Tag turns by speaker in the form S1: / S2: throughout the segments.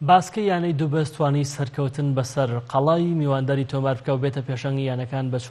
S1: باسکە یانەی دووبەست توانی سەرکەوتن بەسەر قەڵای میوانداری تۆمار بکە و بێتە پێشەنگی یانەکان بە 4-1.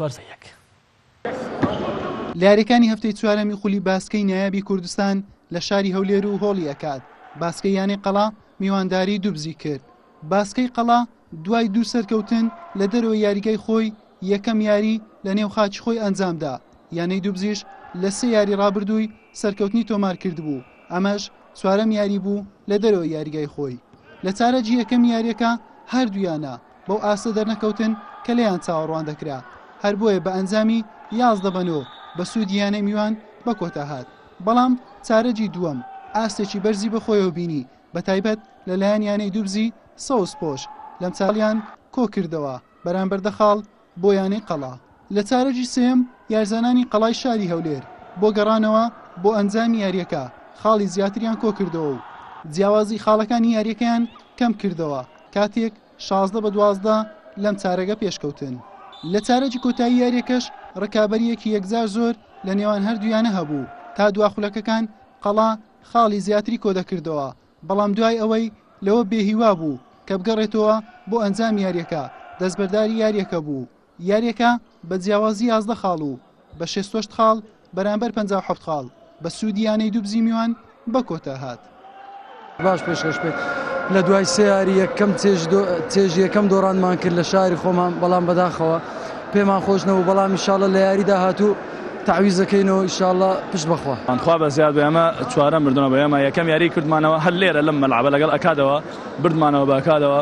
S2: لە یاریەکانی هەفتەی چوارەمی خولی باسکەی نایابی کوردستان لە شاری هەولێر و هۆڵی ئەکات. باسکەی یانەی قەڵا میوانداری دوبزی کرد. باسکەی قەڵا دوای دوو سەرکەوتن لە دەرەوەی یاریگای خۆی یەکەم یاری لە نێو خاچی خۆی ئەنجامدا. یانەی دوبزیش لە 3 یاری ڕابردووی سەرکەوتنی تۆمار کردبوو. ئەمەش چوارەم یاری بوو لە دەرەوەی یاریگای خۆی. لە چارەجی یەکەم یاریەکە هەردوویانە بەو ئاستە دەرنەکەوتن کە لەیان چاوەڕوان دەکرا. هەر بۆیە بە ئەنجامی 11 بەنەوە بە سوودی یانەی میوان بە کۆتا هات. بەڵام چارەجی دووەم ئاستێکی بەرزی بەخۆیەوە بینی، بە تایبەت لەلایەن یانەی دوبزی سەوز پۆش لەم چاڵیان کۆ کردەوە بەرامبەر دەخاڵ بۆ یانەی قەڵا. لە چارەجی سێم یارزانانی قەڵای شاری هەولێر بۆ گەڕانەوە بۆ ئەنجامی یاریەکە خاڵی زیاتریان کۆ کردەوە و جیاوازی خاڵەکانی یاریەکەیان کەم کردەوە کاتێک 16-12 لەم چارەگە پێشکەوتن. لە چارەجی کۆتایی یاریەکەش ڕکابەریەکی یەکجار زۆر لە نێوان هەردوویانە هەبوو تا دواخولەکەکان قەڵا خاڵی زیاتری کۆ دەکردەوە، بەڵام دوای ئەوەی لەوە بێهیوا بوو کە بگەڕێتەوە بۆ ئەنجام یاریەکە دەستبەرداری یاریەکە بوو. یاریەکە بە جیاوازی 11 خاڵ و بە 6 خاڵ بەرامبەر 57 خاڵ بە سوودی یانەی دوبزی میوان بە کۆتا هات.
S3: باش پێشکەش بێت لە دوای 3 یاری یەکەم چێژ یەکەم دۆڕانمان کرد لە شاری خۆمان، بەڵام بەداخەوە پێمان خۆش نەبوو، بەڵام ئینشاڵڵا لە یاریدا هاتوو تعویزەکەینەوە ئینشاڵڵا پشت بەخوا.
S4: خوا بە زیاد بێ ئەمە چوارەم بردنەوە بە ئێمە. یەکەم یاری کردمانەوە هەر لێرە لەم مەلعەبە لەگەڵ ئەکادەوە بردمانەوە بە ئەکادەوە.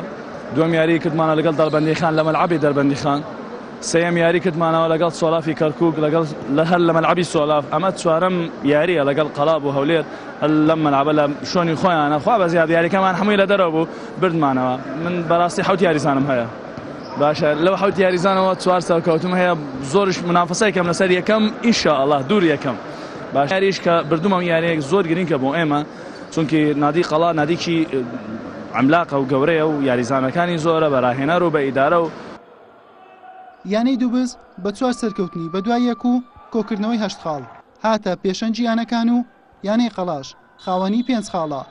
S4: دووەم یاری کردمانە لەگەڵ دەربەندی خان لە مەلعەبی دەربەندی خان. سێم یاری کردمانەوە لەگەڵ سۆلافی کەرکووک لەگەڵ هەر لە مەلعەبی سۆلاف. ئەمە چوارەم یاریە لەگەڵ قەڵا بوو هەولێر لەم مەلعەبە لە شۆنی خۆیانە. خوا بە زیاد یاریەکەمان هەمووی لە دەرەوە بوو بردمانەوە. من بەڕاستی 7 یاریزانم هەیە. باشە لەو 7 یاریزانەوە 4 سەرکەوتم هەیە، زۆرش منافەسەیەکەم لەسەر یەکەم ئینشاءڵڵا دوور یەکەم. باش یاریش کە بردومە یاریەک زۆر گرنگە بۆ ئێمە، چونکی نادی قەڵا نادیکی عەملاقە و گەورەیە و یاریزانەکانی زۆرە بەراهێنەر و بە ئیدارە. و
S2: یانەی دووبز بە 4 سەرکەوتنی بە دوای یەک و کۆکردنەوەی 8 خاڵ هاتە پێشەنجی یانەکان و یانەی قەڵاش خاوەنی 5 خاڵە.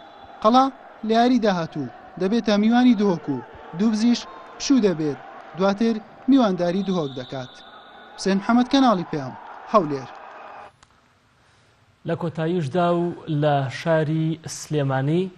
S2: قەڵا لە یاری داهاتوو دەبێتە میوانی دهۆک و دووبزیش پشوو دەبێت، دواتر میوانداری دهۆک دەکات. حوسێن محەممەد کەناڵی پێم هەولێر.
S1: لە کۆتاییشدا و لە شاری سلێمانی